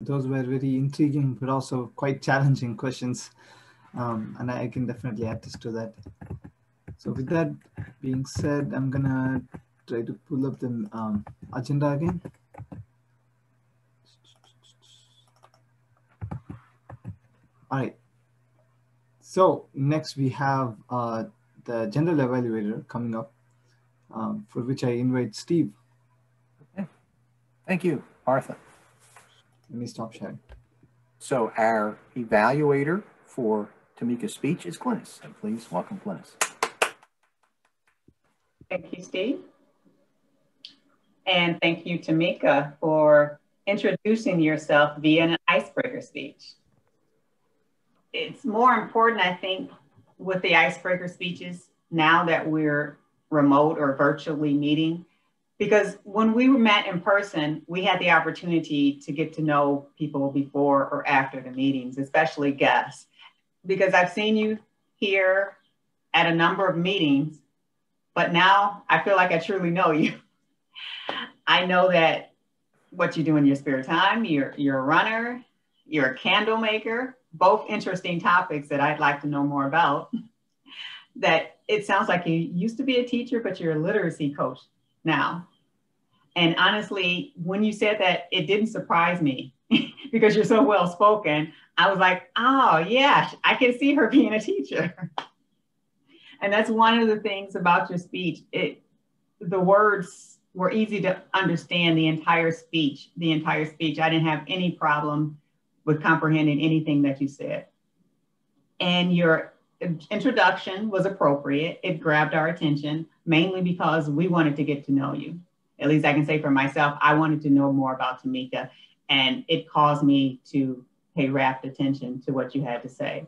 Those were very intriguing, but also quite challenging questions. And I can definitely attest to that. So with that being said, I'm gonna try to pull up the agenda again. All right. So next we have the general evaluator coming up, for which I invite Steve. Okay. Thank you, Martha. Let me stop sharing. So our evaluator for Tameka's speech is Glynis. And please welcome Glynis. Thank you, Steve. And thank you, Tameka, for introducing yourself via an icebreaker speech. It's more important, I think, with the icebreaker speeches now that we're remote or virtually meeting, because when we met in person, we had the opportunity to get to know people before or after the meetings, especially guests, because I've seen you here at a number of meetings, but now I feel like I truly know you. I know that what you do in your spare time, you're a runner, you're a candle maker, both interesting topics that I'd like to know more about. That it sounds like you used to be a teacher, but you're a literacy coach now. And honestly, when you said that, it didn't surprise me because you're so well spoken. I was like, oh yeah, I can see her being a teacher. And that's one of the things about your speech. The words were easy to understand the entire speech. I didn't have any problem with comprehending anything that you said. And your introduction was appropriate. It grabbed our attention, mainly because we wanted to get to know you. At least I can say for myself, I wanted to know more about Tameka, and it caused me to pay rapt attention to what you had to say.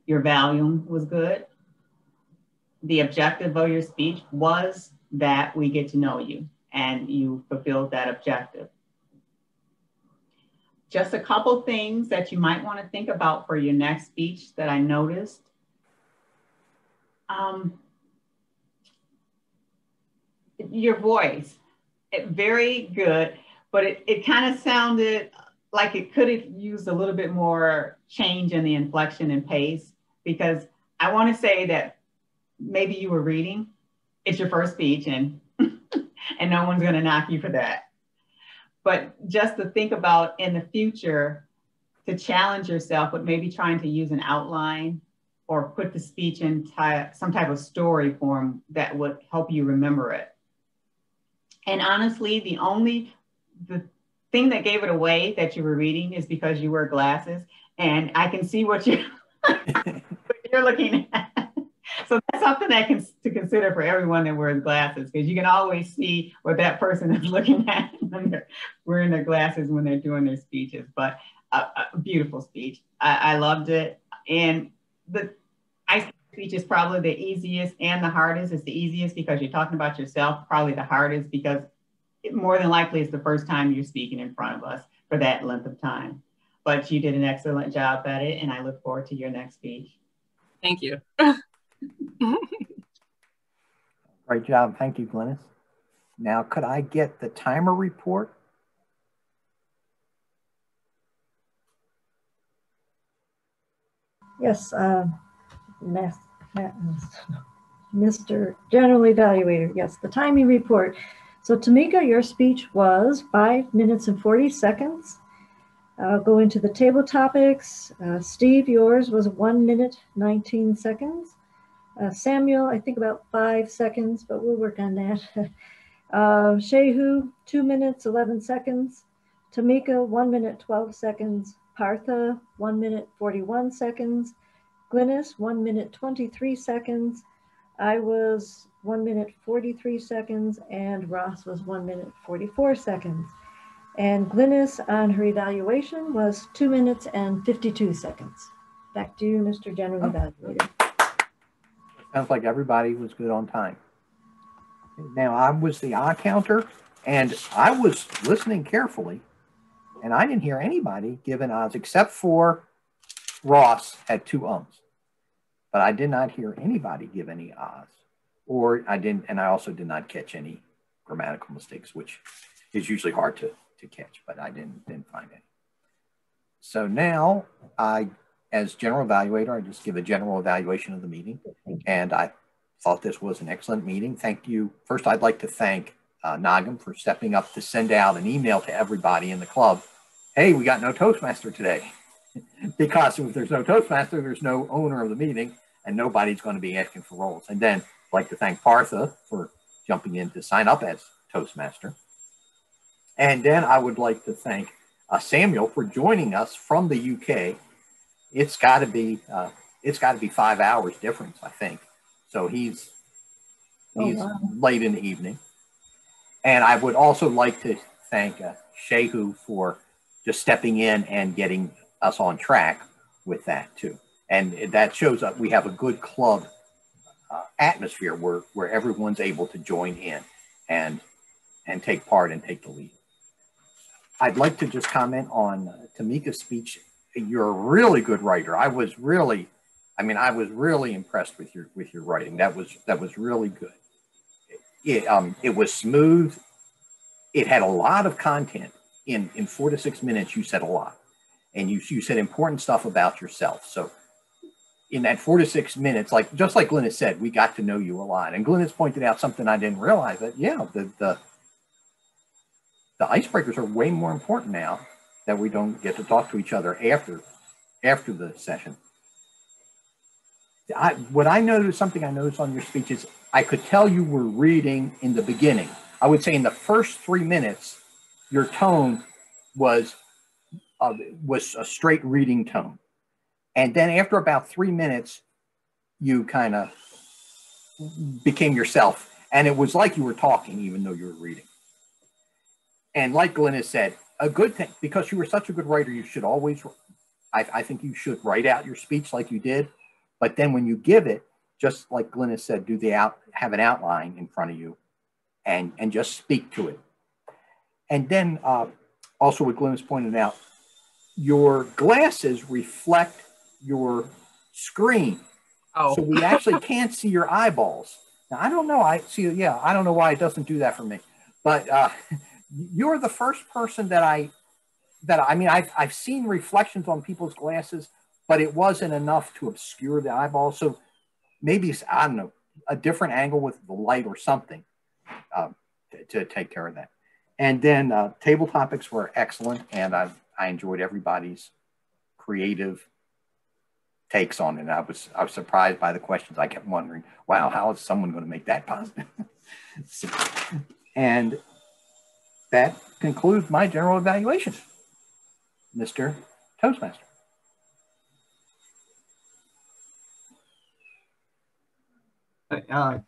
Your volume was good. The objective of your speech was that we get to know you, and you fulfilled that objective. Just a couple things that you might want to think about for your next speech that I noticed. Your voice, very good, but it kind of sounded like it could have used a little bit more change in the inflection and pace, because I want to say that maybe you were reading. It's your first speech, and and no one's going to knock you for that. But just to think about in the future, to challenge yourself with maybe trying to use an outline or put the speech in some type of story form that would help you remember it. And honestly, the thing that gave it away that you were reading is because you wear glasses, and I can see what you're looking at. So that's something to consider for everyone that wears glasses, because you can always see what that person is looking at when they're wearing their glasses when they're doing their speeches. But a beautiful speech. I loved it. And the speech is probably the easiest and the hardest. It's the easiest because you're talking about yourself, probably the hardest because it more than likely is the first time you're speaking in front of us for that length of time. But you did an excellent job at it, and I look forward to your next speech. Thank you. Great job. Thank you, Glynis. Now, could I get the timer report? Yes, Mr. General Evaluator, yes, the timing report. So Tameka, your speech was 5 minutes and 40 seconds. I'll go into the table topics. Steve, yours was 1 minute, 19 seconds. Samuel, I think about 5 seconds, but we'll work on that. Shehu, 2 minutes, 11 seconds. Tameka, 1 minute, 12 seconds. Partha, 1 minute, 41 seconds. Glynis, 1 minute, 23 seconds. I was 1 minute, 43 seconds, and Ross was 1 minute, 44 seconds. And Glynis on her evaluation was 2 minutes and 52 seconds. Back to you, Mr. General Evaluator. Sounds like everybody was good on time. Now, I was the eye counter, and I was listening carefully, and I didn't hear anybody give an odds except for Ross had 2 ums. But I did not hear anybody give any odds, or I didn't, and I also did not catch any grammatical mistakes, which is usually hard to catch, but I didn't find any. So now as general evaluator, I just give a general evaluation of the meeting. And I thought this was an excellent meeting. Thank you. First, I'd like to thank Nagam for stepping up to send out an email to everybody in the club. Hey, we got no Toastmaster today. Because if there's no Toastmaster, there's no owner of the meeting, and nobody's going to be asking for roles. And then I'd like to thank Partha for jumping in to sign up as Toastmaster. And then I would like to thank Samuel for joining us from the UK. It's got to be 5 hours difference, I think. So he's late in the evening. And I would also like to thank Shehu for just stepping in and getting us on track with that too. And that shows that we have a good club atmosphere where everyone's able to join in and take part and take the lead. I'd like to just comment on Tameka's speech. You're a really good writer. I was really impressed with your writing. That was really good. It was smooth. It had a lot of content. In 4 to 6 minutes, you said a lot. And you said important stuff about yourself. So in that 4 to 6 minutes, just like Glynis said, we got to know you a lot. And Glynis pointed out something I didn't realize, that the icebreakers are way more important now that we don't get to talk to each other after the session. Something I noticed on your speeches, I could tell you were reading in the beginning. I would say in the first 3 minutes, your tone was a straight reading tone. And then after about 3 minutes, you kind of became yourself. And it was like you were talking, even though you were reading. And like Glynis said, a good thing, because you were such a good writer, you should always, I think you should write out your speech like you did. But then when you give it, just like Glynis said, have an outline in front of you and just speak to it. And then also what Glynis pointed out, your glasses reflect your screen. Oh. So we actually can't see your eyeballs. Now, I don't know. I don't know why it doesn't do that for me. But you're the first person I've seen reflections on people's glasses, but it wasn't enough to obscure the eyeball. So maybe, I don't know, a different angle with the light or something to take care of that. And then table topics were excellent, and I enjoyed everybody's creative takes on it. I was surprised by the questions. I kept wondering, wow, how is someone going to make that positive? And that concludes my general evaluation, Mr. Toastmaster.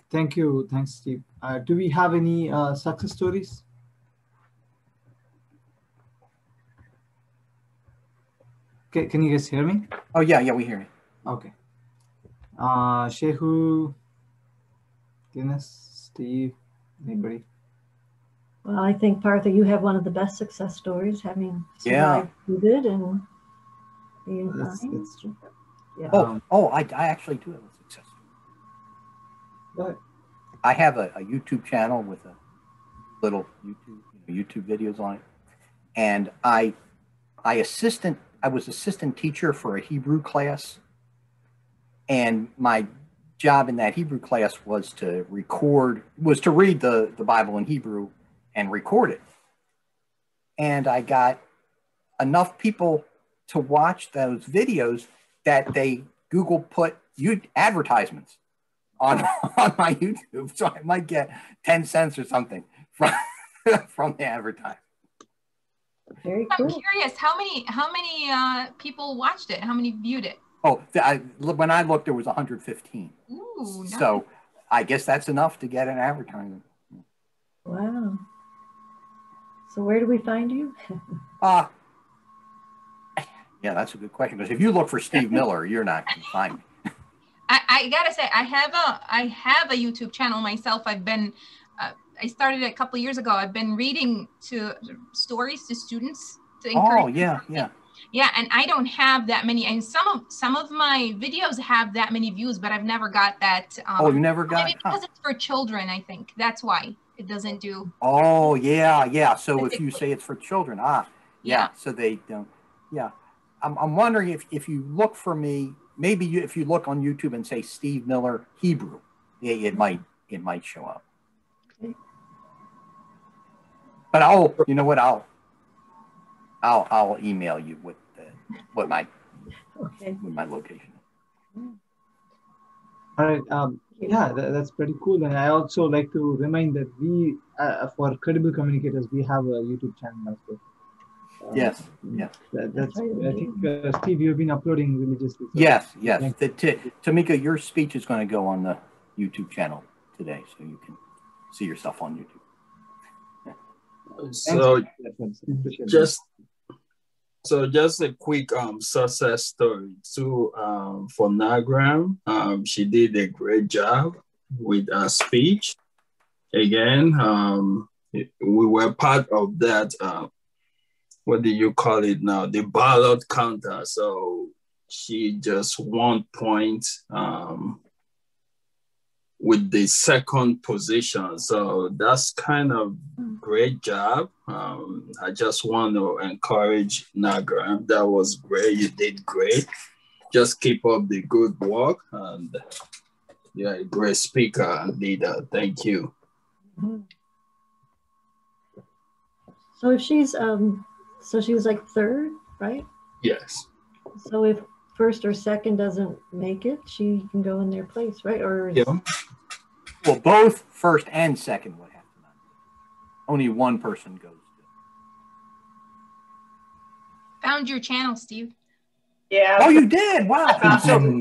Thank you. Thanks, Steve. Do we have any success stories? Okay, can you guys hear me? Oh, yeah, we hear you. Okay. Shehu, Glynis, Steve, anybody? Well, I think, Partha, you have one of the best success stories, having survived COVID and being fine. That's true. Yeah. I actually do have a success story. Go ahead. I have a YouTube channel with a little YouTube videos on it, and I was assistant teacher for a Hebrew class, and my job in that Hebrew class was to read the Bible in Hebrew and record it. And I got enough people to watch those videos that Google put advertisements on my YouTube, so I might get 10 cents or something from the advertisement. Very cool. I'm curious, how many people watched it? How many viewed it? Oh, when I looked, there was 115. Ooh, nice. So I guess that's enough to get an advertisement. Wow. So where do we find you? Yeah, that's a good question. Because if you look for Steve Miller, you're not going to find me. I gotta say, I have a YouTube channel myself. I started a couple of years ago. I've been reading stories to students to encourage. Oh, yeah. Yeah, and I don't have that many. And some of my videos have that many views, but I've never got that. You never got maybe because it's for children. I think that's why it doesn't do. Oh, yeah. So if you say it's for children, yeah. So they don't. Yeah. I'm wondering if you look for me, maybe if you look on YouTube and say Steve Miller Hebrew, it might show up. But you know what? I'll email you with my location. All right. Yeah, that's pretty cool. And I also like to remind that we, for Credible Communicators, we have a YouTube channel as well. Yes. That's I think, Steve, you've been uploading religiously. So Yes. Tameka, your speech is going to go on the YouTube channel today, so you can see yourself on YouTube. So just a quick success story too for Nagram. She did a great job with her speech. Again, we were part of that. What do you call it now? The ballot counter. So she just 1 point with the second position. So that's kind of great job. I just want to encourage Nagram. That was great. You did great. Just keep up the good work. And you're a great speaker and leader. Thank you. So if she's so she was like third, right? Yes. So if first or second doesn't make it, she can go in their place, right? Or Yeah. Well, both first and second would have to nominate. Only one person goes. Found your channel, Steve. Yeah. Oh, you did? Wow.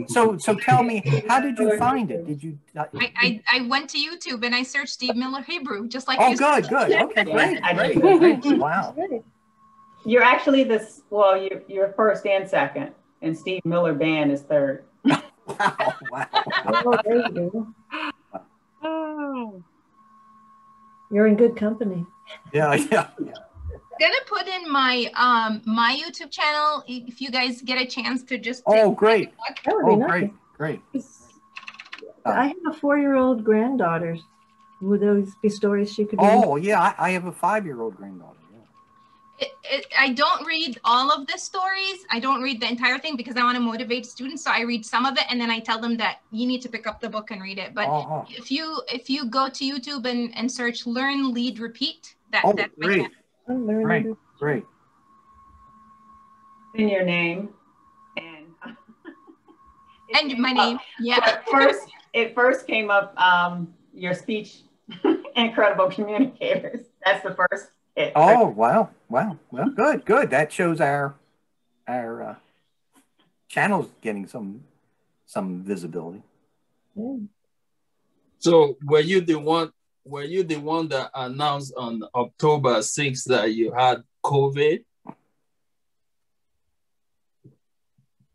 So tell me, how did you find it? Did you? I went to YouTube and I searched Steve Miller Hebrew, just like Oh, you. good. Okay, Yeah, great. Wow. You're actually you're first and second, and Steve Miller Band is third. Wow. oh, there you go. You're in good company. Yeah. Gonna put in my my YouTube channel if you guys get a chance to just. Oh, great. That would be nice. Great. I have a 4-year-old granddaughter. Would those be stories she could read? Oh, yeah. I have a 5-year-old granddaughter. Yeah. I don't read all of the stories. I don't read the entire thing because I want to motivate students. So I read some of it and then I tell them that you need to pick up the book and read it. But if you go to YouTube and search Learn, Lead, Repeat, that's great. Great. In your name and my name. Yeah. It first came up your speech, Incredible Communicators. That's the first hit. Oh, wow. Well, good. That shows our channel's getting some visibility. So were you the one that announced on October 6th that you had COVID?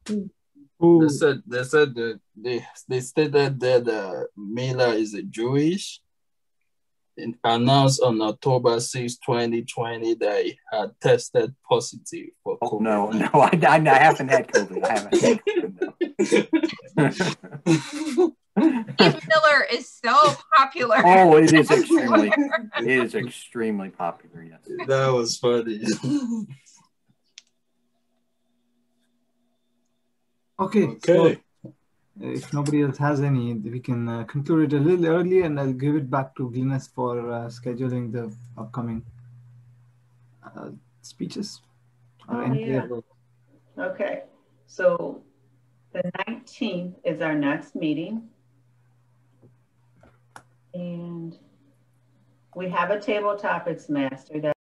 They said that they stated that Miller is a Jewish. And announced on October 6, 2020 that he had tested positive for COVID. No, I haven't had COVID. Steve Miller is so popular. Oh, it is extremely popular. Yes. That was funny. Okay. So if nobody else has any, we can conclude it a little early, and I'll give it back to Glynis for scheduling the upcoming speeches. Okay, so the 19th is our next meeting, and we have a table topics master that